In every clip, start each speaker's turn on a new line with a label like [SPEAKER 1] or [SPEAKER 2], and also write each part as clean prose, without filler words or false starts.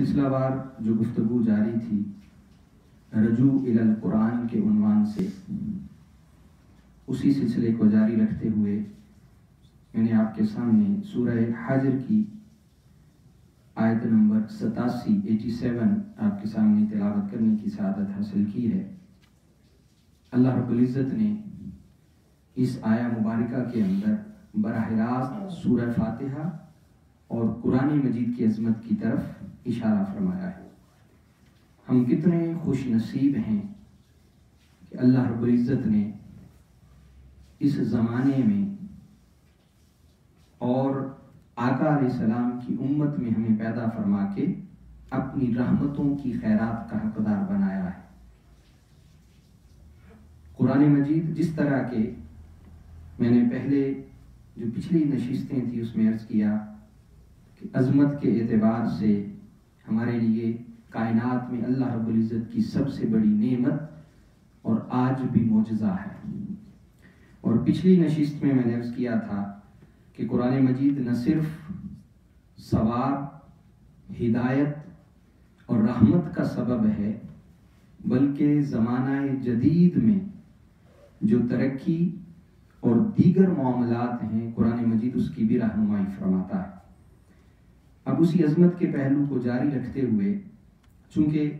[SPEAKER 1] سلسلہ وار جو گفتگو جاری تھی رجوع الی القرآن کے عنوان سے، اسی سلسلے کو جاری رکھتے ہوئے میں نے آپ کے سامنے سورہ حجر کی آیت نمبر 87 آپ کے سامنے تلاوت کرنے کی سعادت حاصل کی ہے۔ اللہ رب العزت نے اس آیہ مبارکہ کے اندر براہ راست سورہ فاتحہ اور قرآن مجید کی عظمت کی طرف اشارہ فرمایا ہے۔ ہم کتنے خوش نصیب ہیں کہ اللہ رب العزت نے اس زمانے میں اور آقا علیہ السلام کی امت میں ہمیں پیدا فرما کے اپنی رحمتوں کی خیرات کا حقدار بنایا ہے۔ قرآن مجید جس طرح کے میں نے پہلے جو پچھلی نشستیں تھی اس میں عرض کیا کہ عظمت کے اعتبار سے ہمارے لیے کائنات میں اللہ رب العزت کی سب سے بڑی نعمت اور آج بھی معجزہ ہے۔ اور پچھلی نشست میں نے عرض کیا تھا کہ قرآن مجید نہ صرف ثواب، ہدایت اور رحمت کا سبب ہے، بلکہ زمانہ جدید میں جو ترقی اور دیگر معاملات ہیں قرآن مجید اس کی بھی رہنمائی فرماتا ہے۔ اب اسی عظمت کے پہلو کو جاری رکھتے ہوئے، چونکہ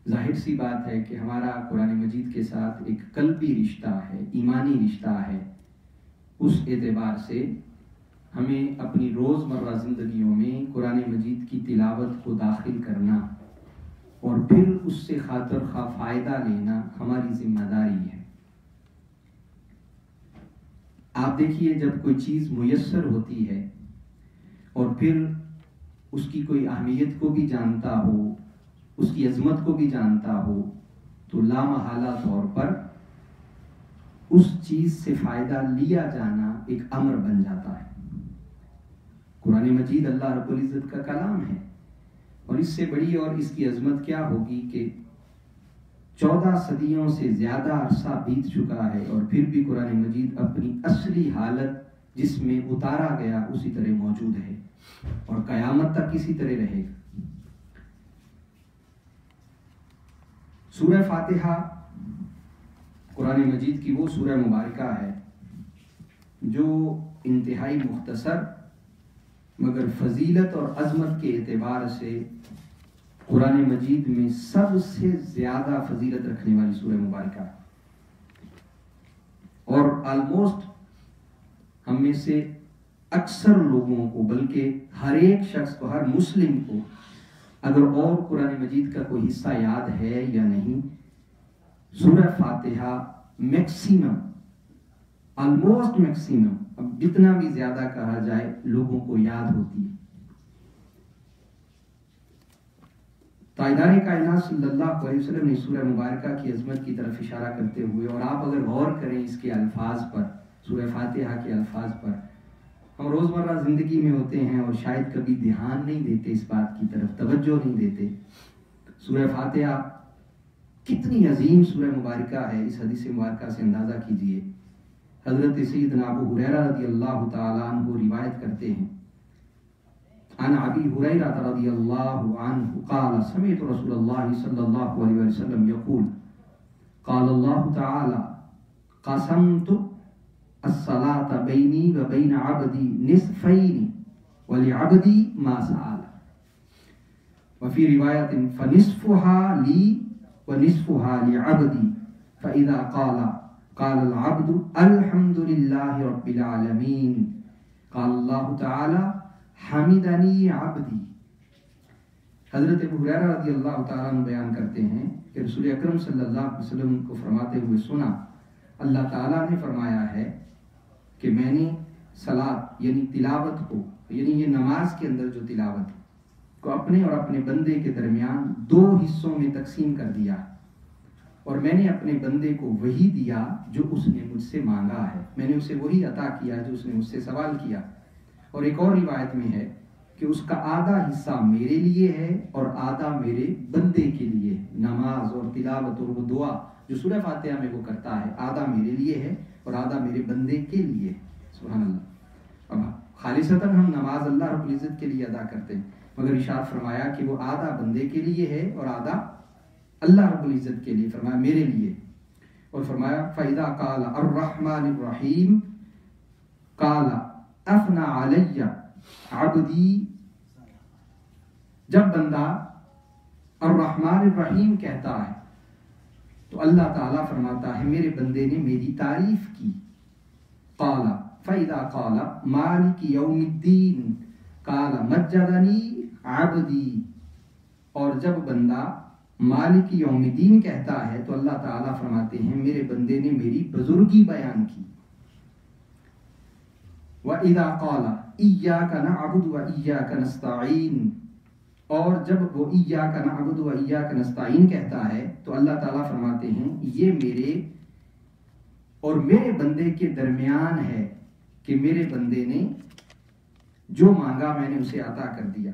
[SPEAKER 1] ظاہر سی بات ہے کہ ہمارا قرآن مجید کے ساتھ ایک قلبی رشتہ ہے، ایمانی رشتہ ہے، اس اعتبار سے ہمیں اپنی روزمرہ زندگیوں میں قرآن مجید کی تلاوت کو داخل کرنا اور پھر اس سے خاطر خواہ فائدہ لینا ہماری ذمہ داری ہے۔ آپ دیکھیے، جب کوئی چیز میسر ہوتی ہے اور پھر اس کی کوئی اہمیت کو بھی جانتا ہو، اس کی عظمت کو بھی جانتا ہو، تو لامحالہ طور پر اس چیز سے فائدہ لیا جانا ایک امر بن جاتا ہے۔ قرآن مجید اللہ رب العزت کا کلام ہے، اور اس سے بڑی اور اس کی عظمت کیا ہوگی کہ 14 صدیوں سے زیادہ عرصہ بیت چکا ہے اور پھر بھی قرآن مجید اپنی اصلی حالت جس میں اتارا گیا اسی طرح موجود ہے اور قیامت تک اسی طرح رہے گا۔ سورہ فاتحہ قرآن مجید کی وہ سورہ مبارکہ ہے جو انتہائی مختصر مگر فضیلت اور عظمت کے اعتبار سے قرآن مجید میں سب سے زیادہ فضیلت رکھنے والی سورہ مبارکہ ہے، اور آلموسٹ ہم میں سے اکثر لوگوں کو، بلکہ ہر ایک شخص کو، ہر مسلم کو اگر اور قرآن مجید کا کوئی حصہ یاد ہے یا نہیں، سورہ فاتحہ میکسیمم، آلموسٹ میکسیمم، اب جتنا بھی زیادہ کہا جائے، لوگوں کو یاد ہوتی ہے۔ تاجدار کائنات صلی اللہ علیہ وسلم نے سورہ مبارکہ کی عظمت کی طرف اشارہ کرتے ہوئے، اور آپ اگر غور کریں اس کے الفاظ پر، سورہ فاتحہ کے الفاظ پر، ہم روزمرہ زندگی میں ہوتے ہیں اور شاید کبھی دھیان نہیں دیتے، اس بات کی طرف توجہ نہیں دیتے۔ سورہ فاتحہ کتنی عظیم سورہ مبارکہ ہے، اس حدیث مبارکہ سے اندازہ کیجئے۔ حضرت سیدنا ابو ہریرہ رضی اللہ تعالیٰ عنہ روایت کرتے ہیں، عن ابی ہریرہ رضی اللہ عنہ قال سمعت رسول اللہ صلی اللہ علیہ وسلم یقول قال اللہ تعالی قسمت الصلاة بینی و بین عبدی نصفین ولعبدی ما سأل وفی روایت فنصفها لی ونصفها لعبدی فإذا قال العبد الحمد للہ رب العالمین قال اللہ تعالی حمدنی عبدی۔ حضرت ابو ہریرہ رضی اللہ تعالیٰ عنہ بیان کرتے ہیں کہ رسول اکرم صلی اللہ علیہ وسلم کو فرماتے ہوئے سنا، اللہ تعالیٰ نے فرمایا ہے کہ میں نے صلاۃ یعنی تلاوت کو، یعنی یہ نماز کے اندر جو تلاوت کو اپنے اور اپنے بندے کے درمیان 2 حصوں میں تقسیم کر دیا، اور میں نے اپنے بندے کو وہی دیا جو اس نے مجھ سے مانگا ہے، میں نے اسے وہی عطا کیا جو اس نے مجھ سے سوال کیا۔ اور ایک اور روایت میں ہے کہ اس کا آدھا حصہ میرے لیے ہے اور آدھا میرے بندے کے لیے ہے۔ نماز اور تلاوت اور وہ دعا جو سورہ فاتحہ میں وہ کرتا ہے، آدھا میرے لیے ہے اور آدھا میرے بندے کے لیے ہے۔ سبحان اللہ۔ اب خالصتاً ہم نماز اللہ رب العزت کے لیے ادا کرتے ہیں، مگر ارشاد فرمایا کہ وہ آدھا بندے کے لیے ہے اور آدھا اللہ رب العزت کے لیے، فرمایا میرے لیے. اور فرمایا فَإِذَا قَالَ الرَّحْمَنِ الرَّحِيمِ قَالَ أَثْنَى عَلَيَّ عَبْدِي. جب بندہ الرحمن الرحیم کہتا ہے تو اللہ تعالیٰ فرماتا ہے میرے بندے نے میری تعریف کی. قال فَإِذَا قَالَ مَالِكِ يَوْمِ الدِّينِ قَالَ مَجَّدَنِي عَبْدِي. اور جب بندہ مالک یوم الدین کہتا ہے تو اللہ تعالیٰ فرماتے ہیں میرے بندے نے میری بزرگی بیان کی. وَإِذَا قَالَ إِيَّاكَ نَعْبُدُ وَإِيَّاكَ نَسْتَعِينُ. اور جب وہ إِيَّاكَ نَعْبُدُ وَإِيَّاكَ نَسْتَعِينُ کہتا ہے تو اللہ تعالیٰ فرماتے ہیں یہ میرے اور میرے بندے کے درمیان ہے کہ میرے بندے نے جو مانگا میں نے اسے عطا کر دیا.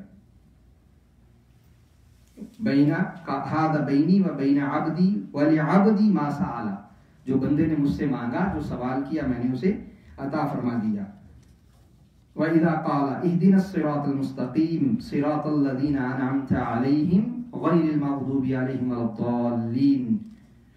[SPEAKER 1] بینہ ہذا بینی و بین عبدی ولعبدی ما سأل. جو بندے نے مجھ سے مانگا، جو سوال کیا، میں نے اسے عطا فرما دیا. وَإِذَا قَالَ اهْدِنَا الصِّرَاطَ الْمُسْتَقِيمَ صِرَاطَ الَّذِينَ أَنْعَمْتَ عَلَيْهِمْ غَيْرِ الْمَغْضُوبِ عَلَيْهِمْ وَلَا الضَّالِّينَ.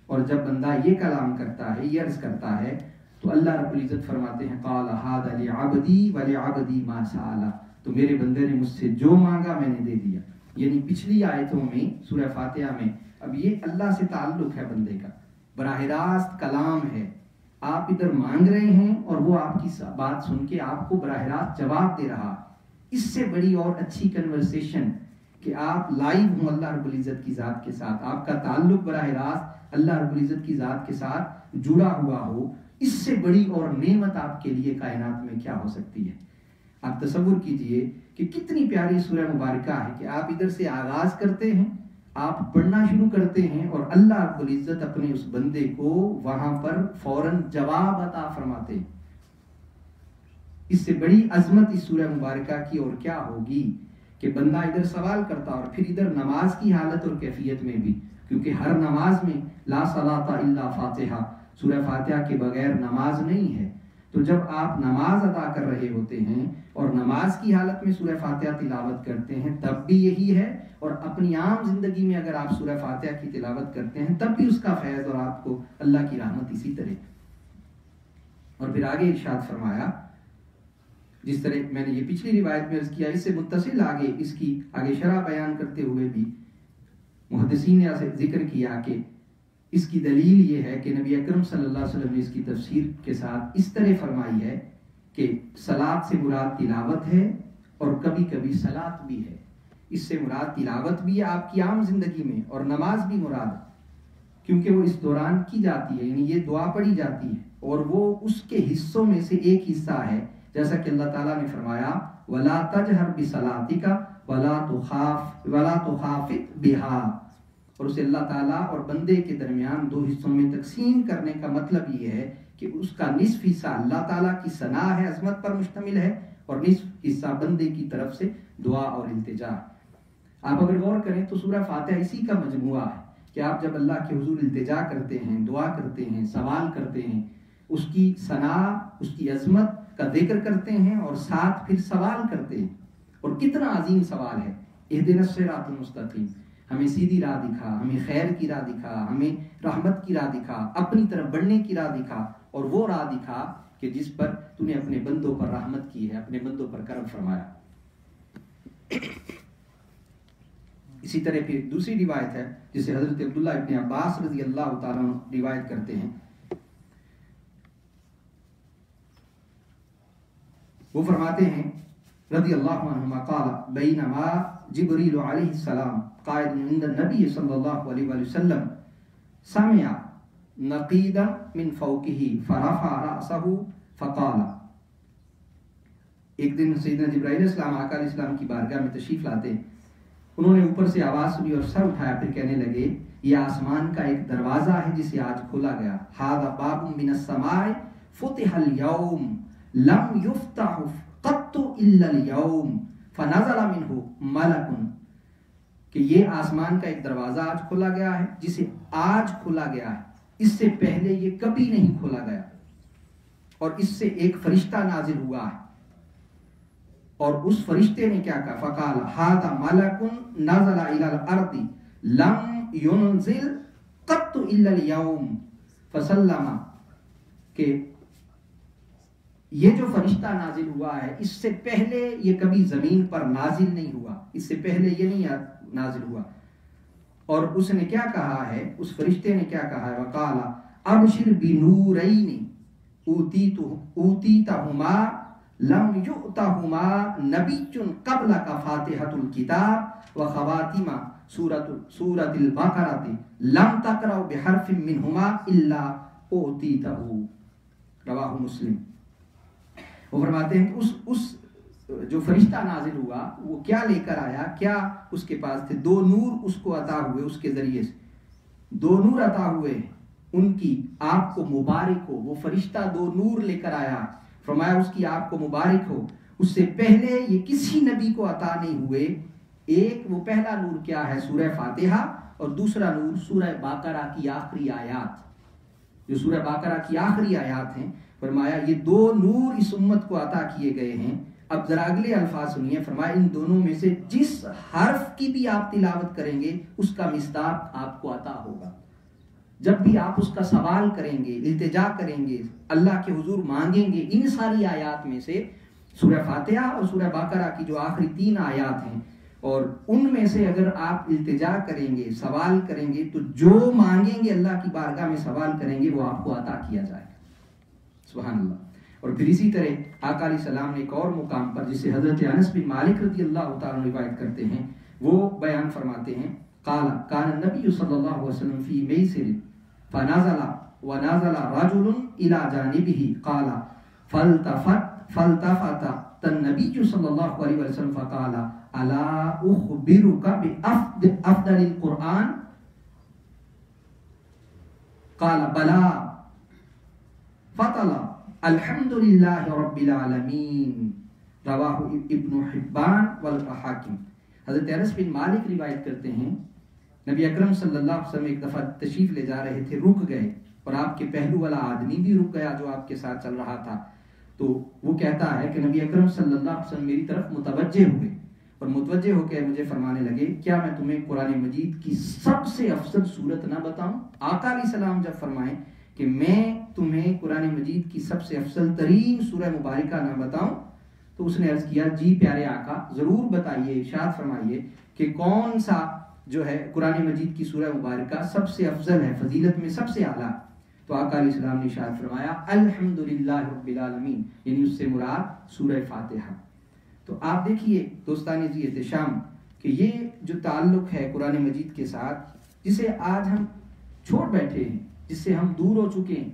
[SPEAKER 1] اور جب بندہ یہ کلام کرتا ہے، یہ عرض کرتا ہے تو اللہ رب العزت فرماتے ہیں قَالَ هَذَا لِعَبْدِي وَلِعَبْدِي مَا سَأَلَ. تو میرے بندے نے مجھ سے جو مانگا میں نے دے دیا. یعنی پچھلی آیتوں میں سورہ فاتحہ میں اب یہ اللہ سے تعلق ہے بندے کا، براہ راست کلام ہے. آپ ادھر مانگ رہے ہیں اور وہ آپ کی بات سن کے آپ کو براہ راست جواب دے رہا. اس سے بڑی اور اچھی کنورسیشن کہ آپ لائیو ہوں اللہ رب العزت کی ذات کے ساتھ، آپ کا تعلق براہ راست اللہ رب العزت کی ذات کے ساتھ جڑا ہوا ہو. اس سے بڑی اور نعمت آپ کے لیے کائنات میں کیا ہو سکتی ہے؟ آپ تصور کیجئے کہ کتنی پیاری سورہ مبارکہ ہے کہ آپ ادھر سے آغاز کرتے ہیں، آپ پڑھنا شروع کرتے ہیں اور اللہ رب العزت اپنے اس بندے کو وہاں پر فوراً جواب عطا فرماتے ہیں. اس سے بڑی عظمت اس سورہ مبارکہ کی اور کیا ہوگی کہ بندہ ادھر سوال کرتا اور پھر ادھر نماز کی حالت اور کیفیت میں بھی، کیونکہ ہر نماز میں لا صلاۃ الا فاتحہ، سورہ فاتحہ کے بغیر نماز نہیں ہے. تو جب آپ نماز ادا کر رہے ہوتے ہیں اور نماز کی حالت میں سورہ فاتحہ تلاوت کرتے ہیں تب بھی یہی ہے، اور اپنی عام زندگی میں اگر آپ سورہ فاتحہ کی تلاوت کرتے ہیں تب بھی اس کا فیض اور آپ کو اللہ کی رحمت اسی طرح. اور پھر آگے ارشاد فرمایا، جس طرح میں نے یہ پچھلی روایت میں عرض کیا، اس سے متصل آگے اس کی آگے شرح بیان کرتے ہوئے بھی محدثین نے ذکر کیا کہ اس کی دلیل یہ ہے کہ نبی اکرم صلی اللہ علیہ وسلم نے اس کی تفسیر کے ساتھ اس طرح فرمائی ہے کہ صلاۃ سے مراد تلاوت ہے اور کبھی کبھی صلاۃ بھی ہے. اس سے مراد تلاوت بھی ہے آپ کی عام زندگی میں، اور نماز بھی مراد ہے کیونکہ وہ اس دوران کی جاتی ہے، یعنی یہ دعا پڑھی جاتی ہے اور وہ اس کے حصوں میں سے ایک حصہ ہے. جیسا کہ اللہ تعالیٰ نے فرمایا وَلَا تَجْهَرْ بِصَلَاتِكَ وَلَا تُخَافِتْ بِهَا. اور اسے اللہ تعالیٰ اور بندے کے درمیان دو حصوں میں تقسیم کرنے کا مطلب یہ ہے کہ اس کا نصف حصہ اللہ تعالیٰ کی ثنا ہے، عظمت پر مشتمل ہے، اور نصف حصہ بندے کی طرف سے دعا اور التجا. آپ اگر غور کریں تو سورہ فاتحہ اسی کا مجموعہ ہے کہ آپ جب اللہ کے حضور التجا کرتے ہیں، دعا کرتے ہیں، سوال کرتے ہیں، اس کی ثنا، اس کی عظمت کا ذکر کرتے ہیں اور ساتھ پھر سوال کرتے ہیں. اور کتنا عظیم سوال ہے، اہدنا الصراط المستقیم، ہمیں سیدھی راہ دکھا، ہمیں خیر کی راہ دکھا، ہمیں رحمت کی راہ دکھا، اپنی طرف بڑھنے کی راہ دکھا، اور وہ راہ دکھا کہ جس پر تو نے اپنے بندوں پر رحمت کی ہے، اپنے بندوں پر کرم فرمایا. اسی طرح پھر دوسری روایت ہے جسے حضرت عبداللہ ابن عباس رضی اللہ تعالیٰ عنہ روایت کرتے ہیں. وہ فرماتے ہیں رضی اللہ عنہما قال بینما جبریل علیہ السلام قائد عند النبی صلی اللہ علیہ وآلہ وسلم سمع نقیدا من فوقه فرفع رأسه فقال. ایک دن سیدنا جبرائیل علیہ السلام آقا علیہ السلام کی بارگاہ میں تشریف لاتے، انہوں نے اوپر سے آواز سنی اور سر اٹھایا، پھر کہنے لگے یہ آسمان کا ایک دروازہ ہے جسے آج کھولا گیا. هذا باب من السماء فتح اليوم لم يفتح قط الا اليوم فنزل منه ملک. کہ یہ آسمان کا ایک دروازہ آج کھولا گیا ہے جسے آج کھولا گیا ہے، اس سے پہلے یہ کبھی نہیں کھولا گیا، اور اس سے ایک فرشتہ نازل ہوا ہے. اور اس فرشتے نے کیا کہا، فقال ھذا ملک نزل الی الارض لم ينزل قط الا اليوم فسلم، کہ یہ جو فرشتہ نازل ہوا ہے اس سے پہلے یہ کبھی زمین پر نازل نہیں ہوا، اس سے پہلے یہ نہیں نازل ہوا. اور اس نے کیا کہا ہے، اس فرشتے نے کیا کہا ہے، وقال ابشر بنورین اوتیتہما لم یؤتہما نبی قبلک فاتحۃ الکتاب وخواتم سورۃ البقرۃ لم تقرأ بحرف منہما الا اوتیتہ، رواہ مسلم. وہ فرماتے ہیں کہ اس جو فرشتہ نازل ہوا وہ کیا لے کر آیا، کیا اس کے پاس تھے، 2 نور اس کو عطا ہوئے، اس کے ذریعے سے 2 نور عطا ہوئے ان کی آپ کو مبارک ہو. وہ فرشتہ 2 نور لے کر آیا، فرمایا اس کی آپ کو مبارک ہو. اس سے پہلے یہ کسی نبی کو عطا نہیں ہوئے. ایک وہ پہلا نور کیا ہے، سورہ فاتحہ، اور دوسرا نور سورہ باقرہ کی آخری آیات، جو سورہ باقرہ کی آخری آیات ہیں. فرمایا یہ 2 نور اس امت کو عطا کیے گئے ہیں. اب ذرا اگلے الفاظ سنیے، فرمایا ان دونوں میں سے جس حرف کی بھی آپ تلاوت کریں گے اس کا مصداق آپ کو عطا ہوگا. جب بھی آپ اس کا سوال کریں گے، التجا کریں گے، اللہ کے حضور مانگیں گے، ان ساری آیات میں سے سورہ فاتحہ اور سورہ باقرہ کی جو آخری 3 آیات ہیں، اور ان میں سے اگر آپ التجا کریں گے، سوال کریں گے، تو جو مانگیں گے اللہ کی بارگاہ میں سوال کریں گے وہ آپ کو عطا کیا جائے گا. سبحان اللہ. اور پھر اسی طرح آقا علیہ السلام نے ایک اور مقام پر جسے حضرت انس بن مالک رضی اللہ تعالیٰ روایت کرتے ہیں، وہ بیان فرماتے ہیں، قال کان النبی صلی اللہ علیہ وسلم فی میسر فنازل ونازل رجل الى جانبه قال فالتفت النبی صلی اللہ علیہ وسلم فقال الا اخبرك بافضل القرآن قال بلا فطلع الحمدللہ رب العالمین، رواہ ابن حبان والحاکم. حضرت انس بن مالک روایت کرتے ہیں، نبی اکرم صلی اللہ علیہ وسلم ایک دفعہ تشریف لے جا رہے تھے، رک گئے، اور آپ کے پہلو والا آدمی بھی رک گیا جو آپ کے ساتھ چل رہا تھا. تو وہ کہتا ہے کہ نبی اکرم صلی اللہ علیہ وسلم میری طرف متوجہ ہوئے، اور متوجہ ہو کے مجھے فرمانے لگے، کیا میں تمہیں قرآن مجید کی سب سے افضل صورت نہ بتاؤں؟ آقا علیہ السلام جب فرمائیں کہ میں تمہیں قرآن مجید کی سب سے افضل ترین سورہ مبارکہ نہ بتاؤں، تو اس نے عرض کیا، جی پیارے آقا ضرور بتائیے، ارشاد فرمائیے کہ کون سا جو ہے قرآن مجید کی سورہ مبارکہ سب سے افضل ہے، فضیلت میں سب سے اعلیٰ. تو آقا علیہ السلام نے ارشاد فرمایا الحمدللہ رب العالمین، یعنی اس سے مراد سورہ فاتحہ. تو آپ دیکھیے دوستان جی احتشام کہ یہ جو تعلق ہے قرآن مجید کے ساتھ، جسے آج ہم چھوڑ بیٹھے ہیں، جس سے ہم دور ہو چکے ہیں،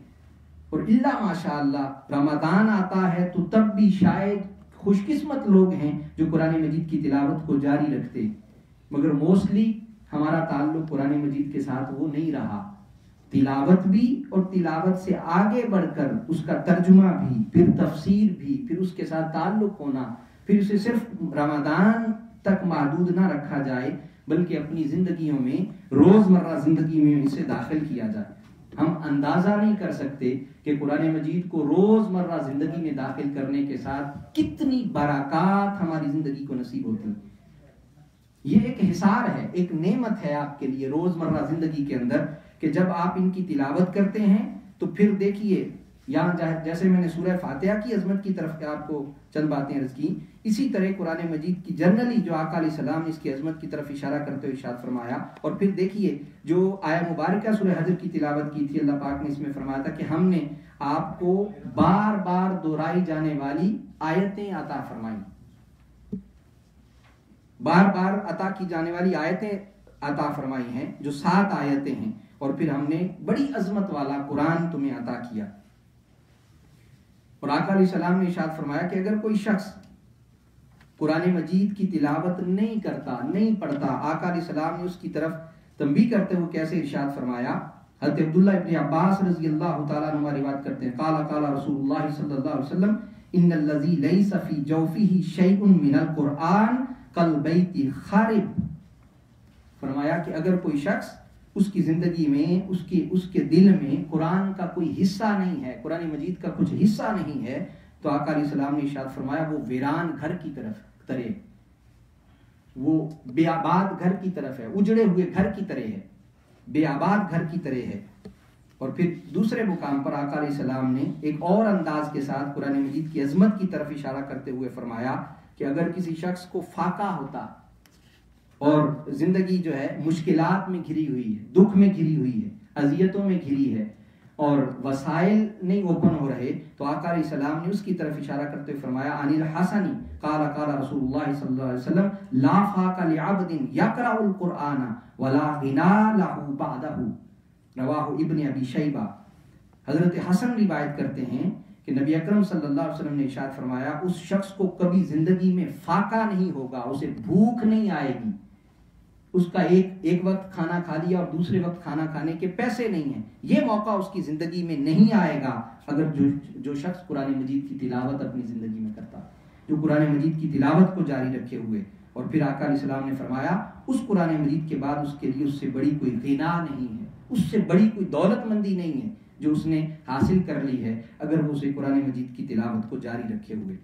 [SPEAKER 1] اور اللہ ماشاءاللہ رمضان آتا ہے تو تب بھی شاید خوش قسمت لوگ ہیں جو قرآن مجید کی تلاوت کو جاری رکھتے، مگر موسٹلی ہمارا تعلق قرآن مجید کے ساتھ وہ نہیں رہا. تلاوت بھی، اور تلاوت سے آگے بڑھ کر اس کا ترجمہ بھی، پھر تفسیر بھی، پھر اس کے ساتھ تعلق ہونا، پھر اسے صرف رمضان تک محدود نہ رکھا جائے بلکہ اپنی زندگیوں میں، روزمرہ زندگی میں اسے داخل کیا جائے. ہم اندازہ نہیں کر سکتے کہ قرآن مجید کو روزمرہ زندگی میں داخل کرنے کے ساتھ کتنی برکات ہماری زندگی کو نصیب ہوتی. یہ ایک حصار ہے، ایک نعمت ہے آپ کے لیے روزمرہ زندگی کے اندر، کہ جب آپ ان کی تلاوت کرتے ہیں تو پھر دیکھیے یہاں جیسے میں نے سورہ فاتحہ کی عظمت کی طرف آپ کو چند باتیں عرض کی، اسی طرح قرآن مجید کی جنرلی جو آقا علیہ السلام نے اس کی عظمت کی طرف اشارہ کرتے ہوئے ارشاد فرمایا. اور پھر دیکھیے جو آیہ مبارکہ سورہ حجر کی تلاوت کی تھی، اللہ پاک نے اس میں فرمایا تھا کہ ہم نے آپ کو بار بار دہرائی جانے والی آیتیں عطا فرمائیں، بار بار عطا کی جانے والی آیتیں عطا فرمائی ہیں، جو 7 آیتیں ہیں، اور پھر ہم نے بڑی عظمت والا قرآن تمہیں عطا کیا. اور آقا علیہ السلام نے ارشاد فرمایا کہ اگر کوئی شخص قرآن مجید کی تلاوت نہیں کرتا، نہیں پڑھتا، آقا علیہ السلام نے اس کی طرف تنبیہ کرتے ہوئے کیسے ارشاد فرمایا. حضرت عبداللہ ابن عباس رضی اللہ تعالیٰ عنہ روایت کرتے ہیں، قال قال رسول اللہ صلی اللہ علیہ وسلم ان الذی لیس فی جوفہ شیء من القرآن کالبیت خارب. فرمایا کہ اگر کوئی شخص اس کی زندگی میں، اس کے دل میں قرآن کا کوئی حصہ نہیں ہے، قرآن مجید کا کچھ حصہ نہیں ہے، تو تو آقا علیہ السلام نے ارشاد فرمایا وہ ویران گھر کی طرح، وہ بے آباد گھر کی طرف ہے، اجڑے ہوئے گھر کی طرح ہے، بے آباد گھر کی طرح ہے۔ اور پھر دوسرے مقام پر آقا علیہ السلام نے ایک اور انداز کے ساتھ قرآن مجید کی عظمت کی طرف اشارہ کرتے ہوئے فرمایا کہ اگر کسی شخص کو فاقہ ہوتا اور زندگی جو ہے مشکلات میں گھری ہوئی ہے، دکھ میں گھری ہوئی ہے، اذیتوں میں گھری ہے اور وسائل نہیں اوپن ہو رہے، تو آقا علیہ السلام نے اس کی طرف اشارہ کرتے ہوئے فرمایا عن الحسن قال قال رسول اللہ صلی اللہ علیہ وسلم لا فاق لعبد یقرأ القرآن ولا غنا له بعدہ، رواہ ابن ابی شیبہ۔ حضرت حسن روایت کرتے ہیں کہ نبی اکرم صلی اللہ علیہ وسلم نے ارشاد فرمایا اس شخص کو کبھی زندگی میں فاقہ نہیں ہوگا، اسے بھوک نہیں آئے گی، اس کا ایک وقت کھانا کھا لیا اور دوسرے وقت کھانا کھانے کے پیسے نہیں ہیں، یہ موقع اس کی زندگی میں نہیں آئے گا اگر جو شخص قرآن مجید کی تلاوت اپنی زندگی میں کرتا، جو قرآن مجید کی تلاوت کو جاری رکھے ہوئے۔ اور پھر آقا علیہ السلام نے فرمایا اس قرآن مجید کے بعد اس کے لیے اس سے بڑی کوئی غنا نہیں ہے، اس سے بڑی کوئی دولت مندی نہیں ہے جو اس نے حاصل کر لی ہے اگر وہ اسے قرآن مجید کی تلاوت کو جاری رکھے ہوئے۔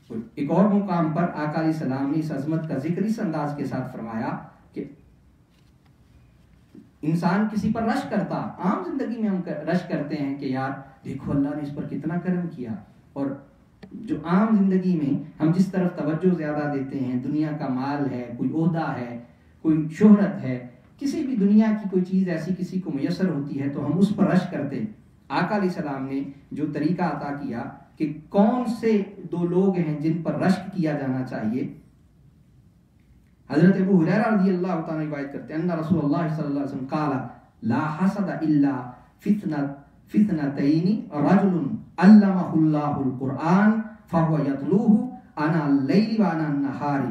[SPEAKER 1] ایک اور مقام پر آقا علیہ السلام نے اس عظمت کا ذکر اس انداز کے ساتھ فرمایا کہ انسان کسی پر رشک کرتا، عام زندگی میں ہم رشک کرتے ہیں کہ یار دیکھو اللہ نے اس پر کتنا کرم کیا، اور جو عام زندگی میں ہم جس طرف توجہ زیادہ دیتے ہیں، دنیا کا مال ہے، کوئی عہدہ ہے، کوئی شہرت ہے، کسی بھی دنیا کی کوئی چیز ایسی کسی کو میسر ہوتی ہے تو ہم اس پر رشک کرتے ہیں۔ آقا علیہ السلام نے جو طریقہ عطا کیا کہ کون سے دو لوگ ہیں جن پر رشک کیا جانا چاہیے، حضرت ابو ہریرہ رضی اللہ تعالیٰ روایت کرتے ہیں ان رسول اللہ صلی اللہ علیہ وسلم قال لا حسد الا فتنتین رجل علمہ اللہ القرآن فهو يتلوه انا اللیل وانا النہار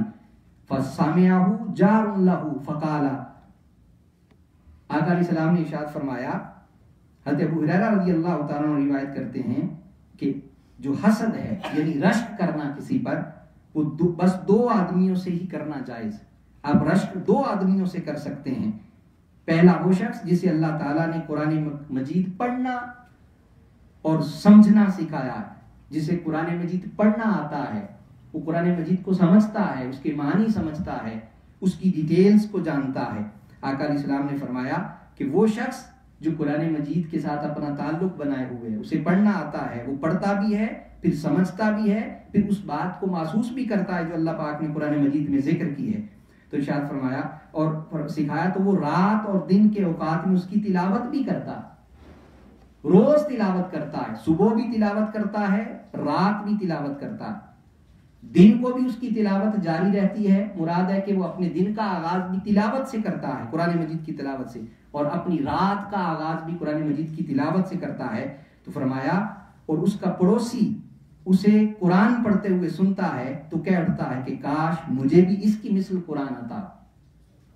[SPEAKER 1] فسمعه جار له فقال، آقا علیہ السلام نے ارشاد فرمایا، حضرت ابو ہریرہ رضی اللہ تعالیٰ عنہ روایت کرتے ہیں کہ جو حسد ہے یعنی رشک کرنا کسی پر، وہ بس دو آدمیوں سے ہی کرنا جائز۔ آپ رشک دو آدمیوں سے کر سکتے ہیں، پہلا وہ شخص جسے اللہ تعالیٰ نے قرآن مجید پڑھنا اور سمجھنا سکھایا ہے، جسے قرآن مجید پڑھنا آتا ہے، وہ قرآن مجید کو سمجھتا ہے، اس کے معنی سمجھتا ہے، اس کی ڈیٹیلز کو جانتا ہے۔ آقا علیہ السلام نے فرمایا کہ وہ شخص جو قرآن مجید کے ساتھ اپنا تعلق بنائے ہوئے ہے، اسے پڑھنا آتا ہے، وہ پڑھتا بھی ہے، پھر سمجھتا بھی ہے، پھر اس بات کو محسوس بھی کرتا ہے جو اللہ پاک نے قرآن مجید میں ذکر کی ہے، تو ارشاد فرمایا اور سکھایا تو وہ رات اور دن کے اوقات میں اس کی تلاوت بھی کرتا، روز تلاوت کرتا ہے، صبح بھی تلاوت کرتا ہے، رات بھی تلاوت کرتا ہے، دن کو بھی اس کی تلاوت جاری رہتی ہے، مراد ہے کہ وہ اپنے دن کا آغاز بھی تلاوت سے کرتا ہے، قرآن مجید کی تلاوت سے، اور اپنی رات کا آغاز بھی قرآن مجید کی تلاوت سے کرتا ہے۔ تو فرمایا اور اس کا پڑوسی اسے قرآن پڑھتے ہوئے سنتا ہے تو کہہ اٹھتا ہے کہ کاش مجھے بھی اس کی مثل قرآن عطا،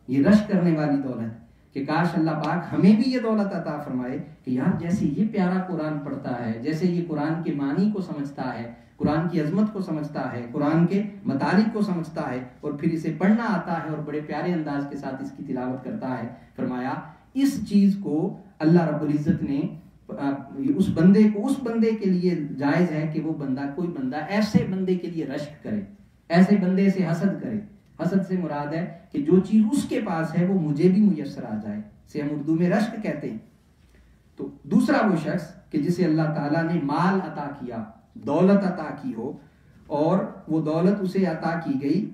[SPEAKER 1] یہ رشک کرنے والی دولت کہ کاش اللہ پاک ہمیں بھی یہ دولت عطا فرمائے کہ یار جیسے یہ پیارا قرآن پڑھتا ہے، جیسے یہ قرآن کے معنی کو سمجھتا ہے، قرآن کی عظمت کو سمجھتا ہے، قرآن کے مطالب کو سمجھتا ہے، اور پھر اسے پڑھنا آتا ہے اور بڑے پیارے انداز کے ساتھ اس کی تلاوت کرتا ہے۔ فرمایا اس چیز کو اللہ رب العزت نے اس بندے کے لیے جائز ہے کہ وہ کوئی بندہ ایسے بندے کے لیے رشک کرے، ایسے بندے سے حسد کرے۔ حسد سے مراد ہے کہ جو چیز اس کے پاس ہے وہ مجھے بھی میسر آ جائے، اسے ہم اردو میں رشک کہتے ہیں۔ تو دوسرا وہ شخص کہ جسے اللہ تعالیٰ نے مال عطا کیا، دولت عطا کی ہو، اور وہ دولت اسے عطا کی گئی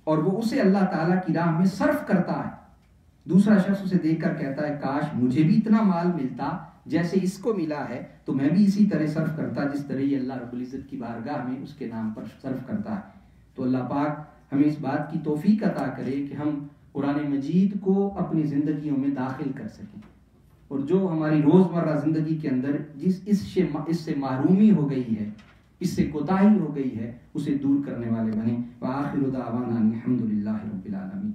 [SPEAKER 1] اور وہ اسے اللہ تعالیٰ کی راہ میں صرف کرتا ہے، دوسرا شخص اسے دیکھ کر کہتا ہے کاش مجھے بھی اتنا مال ملتا جیسے اس کو ملا ہے، تو میں بھی اسی طرح صرف کرتا جس طرح یہ اللہ رب العزت کی بارگاہ میں اس کے نام پر صرف کرتا ہے۔ تو اللہ پاک ہمیں اس بات کی توفیق عطا کرے کہ ہم قرآن مجید کو اپنی زندگیوں میں داخل کر سکیں، اور جو ہماری روزمرہ زندگی کے اندر اس سے محرومی ہو گئی ہے، اس سے کوتاہی ہو گئی ہے، اسے دور کرنے والے بنیں۔ وآخر دعوانا الحمد للہ رب العالمین۔